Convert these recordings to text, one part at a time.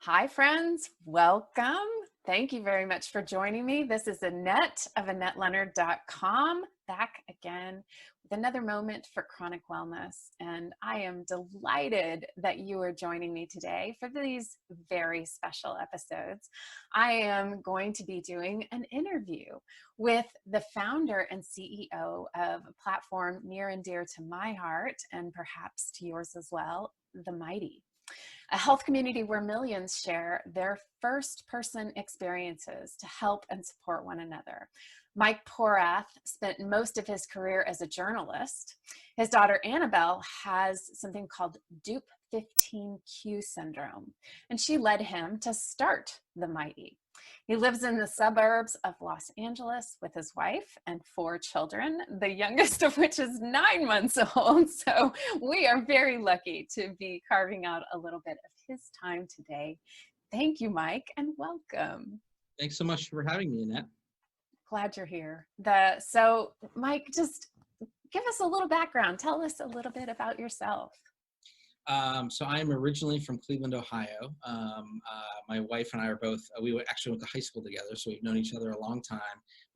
Hi, friends. Welcome. Thank you very much for joining me. This is Annette of AnnetteLeonard.com, back again with another moment for chronic wellness. And I am delighted that you are joining me today for these very special episodes. I am going to be doing an interview with the founder and CEO of a platform near and dear to my heart, and perhaps to yours as well, The Mighty, a health community where millions share their first-person experiences to help and support one another. Mike Porath spent most of his career as a journalist. His daughter Annabel has something called Dupe 15q syndrome, and she led him to start The Mighty. He lives in the suburbs of Los Angeles with his wife and 4 children, the youngest of which is 9 months old. So we are very lucky to be carving out a little bit of his time today. Thank you, Mike, and welcome. Thanks so much for having me, Annette. Glad you're here. So Mike, just give us a little background. Tell us a little bit about yourself. So I'm originally from Cleveland, Ohio. My wife and I are both, we actually went to high school together, so we've known each other a long time.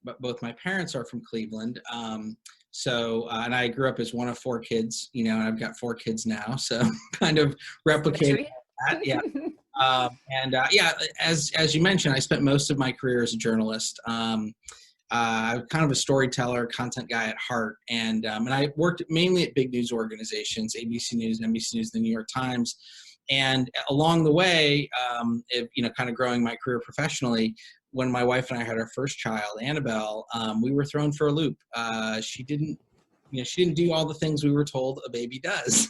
But both my parents are from Cleveland. And I grew up as one of 4 kids, and I've got 4 kids now, so kind of replicating that. Yeah. As you mentioned, I spent most of my career as a journalist. I'm kind of a storyteller, content guy at heart, and I worked mainly at big news organizations, ABC News, NBC News, the New York Times, and along the way, kind of growing my career professionally. When my wife and I had our first child, Annabel, we were thrown for a loop. She didn't do all the things we were told a baby does,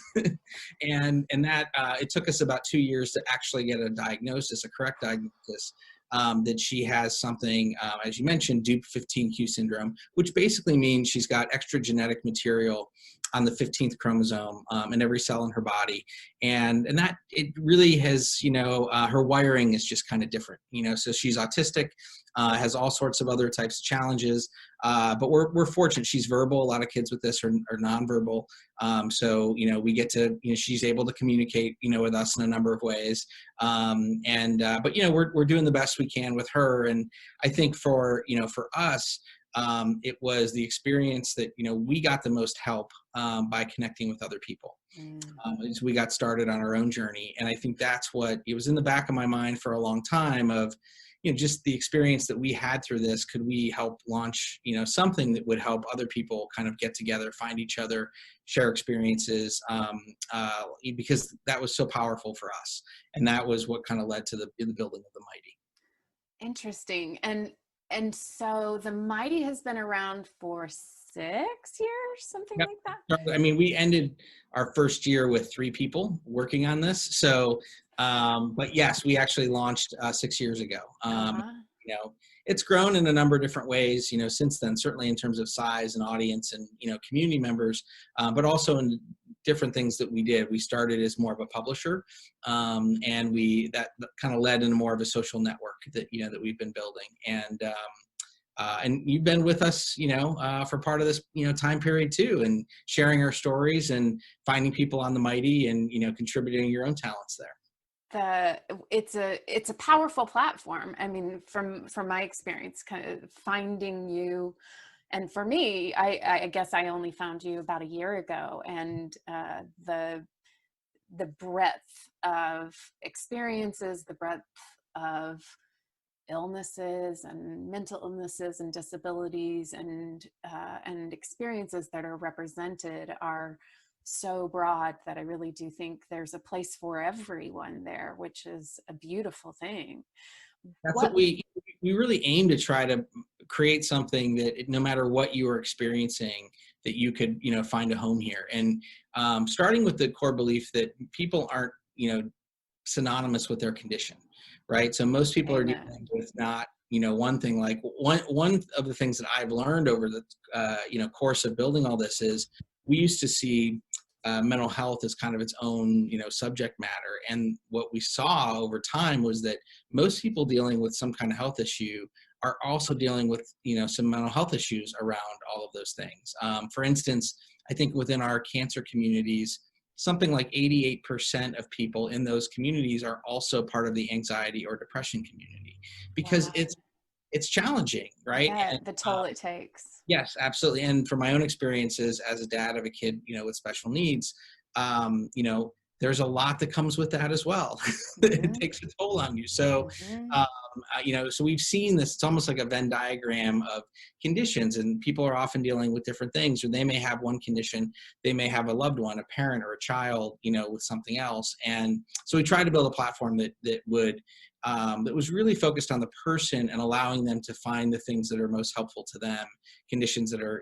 and that it took us about 2 years to actually get a diagnosis, a correct diagnosis. That she has something, as you mentioned, Dupe 15q syndrome, which basically means she's got extra genetic material on the 15th chromosome in every cell in her body. And that it really has, her wiring is just kind of different, so she's autistic, has all sorts of other types of challenges. But we're fortunate. She's verbal. A lot of kids with this are nonverbal. So we get to, she's able to communicate, with us in a number of ways. But we're doing the best we can with her. And I think for us, it was the experience that, we got the most help by connecting with other people. As we got started on our own journey. And I think that's what it was in the back of my mind for a long time of, just the experience that we had through this. Could we help launch, something that would help other people kind of get together, find each other, share experiences, because that was so powerful for us. And that was what kind of led to the building of The Mighty. Interesting. And so The Mighty has been around for 6 years, something like that? I mean, we ended our first year with 3 people working on this. So, but yes, we actually launched 6 years ago. It's grown in a number of different ways, since then, certainly in terms of size and audience and, community members, but also in different things that we did. We started as more of a publisher, and that kind of led into more of a social network that, that we've been building. And you've been with us, for part of this, time period too, and sharing our stories and finding people on The Mighty and, contributing your own talents there. It's a powerful platform. I mean, from my experience, kind of finding you, and for me, I guess I only found you about a year ago, and the breadth of experiences, the breadth of illnesses and mental illnesses and disabilities and experiences that are represented are so broad that I really do think there's a place for everyone there, which is a beautiful thing. That's what we really aim to try to create something that no matter what you are experiencing, that you could, find a home here. And starting with the core belief that people aren't, synonymous with their condition, right? So most people are dealing with not, one thing. Like one of the things that I've learned over the, course of building all this is we used to see mental health as kind of its own, subject matter. And what we saw over time was that most people dealing with some kind of health issue are also dealing with, some mental health issues around all of those things. For instance, I think within our cancer communities, something like 88% of people in those communities are also part of the anxiety or depression community, because Wow. it's challenging, I right? And bet the toll it takes. yes, absolutely. And from my own experiences as a dad of a kid, with special needs, there's a lot that comes with that as well. It Hmm. takes a toll on you. So, Hmm. so we've seen this. It's almost like a Venn diagram of conditions, and people are often dealing with different things. Or they may have one condition, they may have a loved one, a parent, or a child, with something else. And so we tried to build a platform that was really focused on the person and allowing them to find the things that are most helpful to them, conditions that are,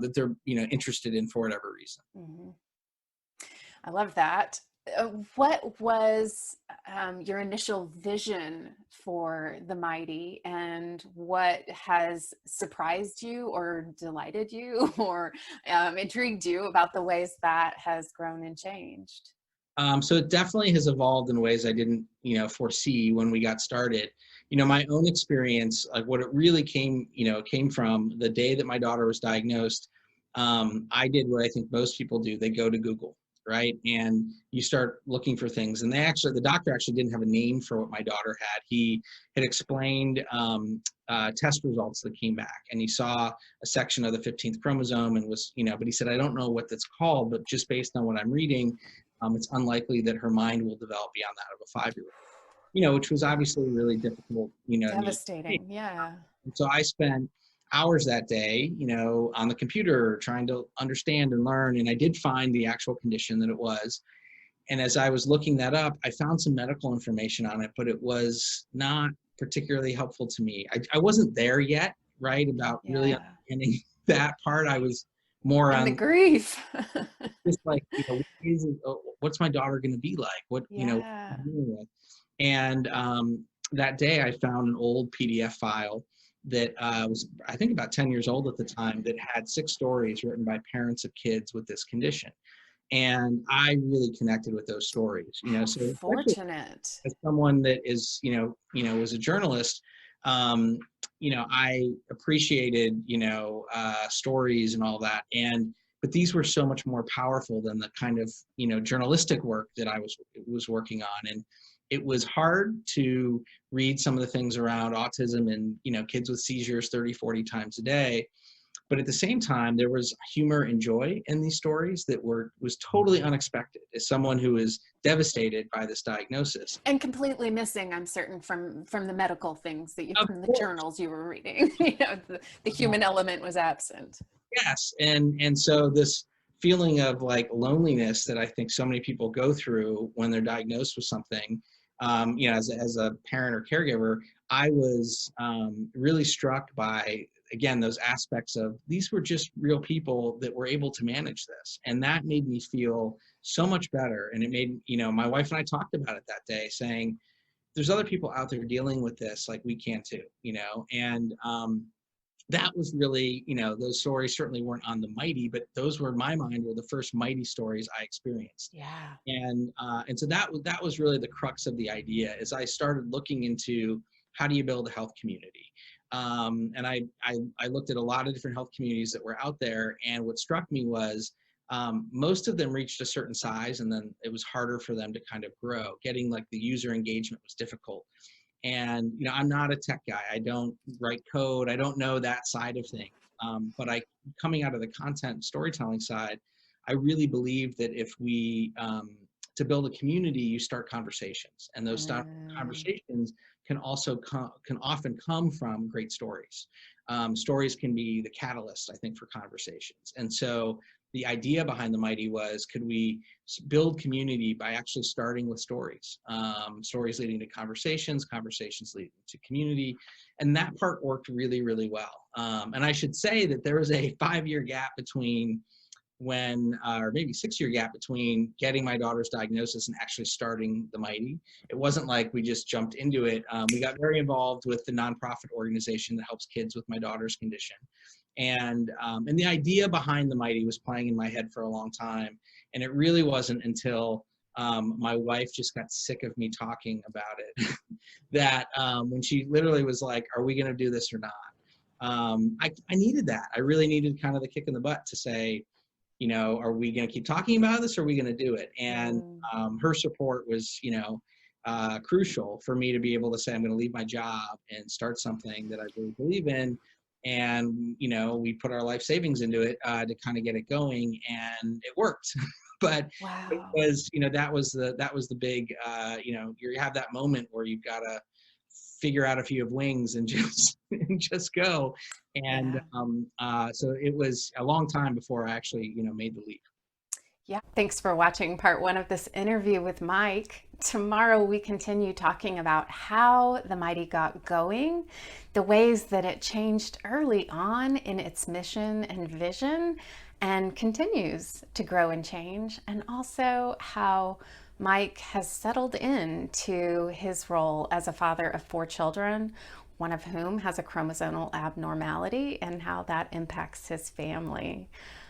that they're, interested in for whatever reason. Hmm. I love that. What was your initial vision for the Mighty, and what has surprised you or delighted you or intrigued you about the ways that has grown and changed? So it definitely has evolved in ways I didn't, foresee when we got started. My own experience, like what it really came from the day that my daughter was diagnosed. I did what I think most people do. They go to Google, right? And you start looking for things. And the doctor actually didn't have a name for what my daughter had. He had explained test results that came back, and he saw a section of the 15th chromosome and was, but he said, I don't know what that's called, but just based on what I'm reading, it's unlikely that her mind will develop beyond that of a 5-year-old, which was obviously really difficult, news. Devastating. Yeah. And so I spent hours that day, on the computer trying to understand and learn. And I did find the actual condition that it was. And as I was looking that up, I found some medical information on it, but it was not particularly helpful to me. I wasn't there yet, right, about really Yeah. understanding that part. I was more And the on grief. just like, what's my daughter going to be like? What, Yeah. dealing with? And that day I found an old PDF file that was, I think, about 10 years old at the time, that had 6 stories written by parents of kids with this condition. And I really connected with those stories, How so especially fortunate. as someone that is, was a journalist, I appreciated, stories and all that. But these were so much more powerful than the kind of, journalistic work that I was working on. And it was hard to read some of the things around autism and, kids with seizures 30, 40 times a day. But at the same time, there was humor and joy in these stories that was totally unexpected as someone who is devastated by this diagnosis. And completely missing, I'm certain, from the medical things that Of from the course. journals you were reading. The human element was absent. Yes. And so this feeling of like loneliness that I think so many people go through when they're diagnosed with something, as a parent or caregiver, I was really struck by, again, those aspects of these were just real people that were able to manage this. And that made me feel so much better. And it made, my wife and I talked about it that day, saying, there's other people out there dealing with this like we can too, and that was really, those stories certainly weren't on the Mighty, but those were, in my mind, were the first Mighty stories I experienced. Yeah. And so that was really the crux of the idea, as I started looking into how do you build a health community. And I looked at a lot of different health communities that were out there, and what struck me was most of them reached a certain size, and then it was harder for them to kind of grow. Getting like the user engagement was difficult. And I'm not a tech guy. I don't write code. I don't know that side of things. But coming out of the content storytelling side, I really believe that if we to build a community, you start conversations, and those Mm. conversations can often come from great stories. Stories can be the catalyst, I think, for conversations. And so the idea behind the Mighty was, could we build community by actually starting with stories, stories leading to conversations, conversations leading to community. And that part worked really, really well. And I should say that there was a 5-year gap between or maybe 6-year gap between getting my daughter's diagnosis and actually starting the Mighty. It wasn't like we just jumped into it. We got very involved with the nonprofit organization that helps kids with my daughter's condition. And the idea behind the Mighty was playing in my head for a long time. And it really wasn't until my wife just got sick of me talking about it that when she literally was like, are we going to do this or not? I needed that. I really needed kind of the kick in the butt to say, are we going to keep talking about this, or are we going to do it? And Mm. her support was, crucial for me to be able to say, I'm going to leave my job and start something that I really believe in. And, we put our life savings into it to kind of get it going, and it worked. But it Wow. was, that was the big, you have that moment where you've got to figure out if you have wings and just and just go. And Yeah. so it was a long time before I actually, made the leap. Yeah. Thanks for watching part one of this interview with Mike. Tomorrow we continue talking about how the Mighty got going, the ways that it changed early on in its mission and vision and continues to grow and change, and also how Mike has settled into his role as a father of 4 children, one of whom has a chromosomal abnormality, and how that impacts his family.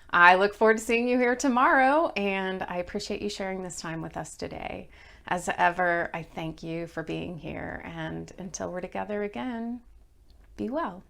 I look forward to seeing you here tomorrow, and I appreciate you sharing this time with us today. As ever, I thank you for being here, and until we're together again, be well.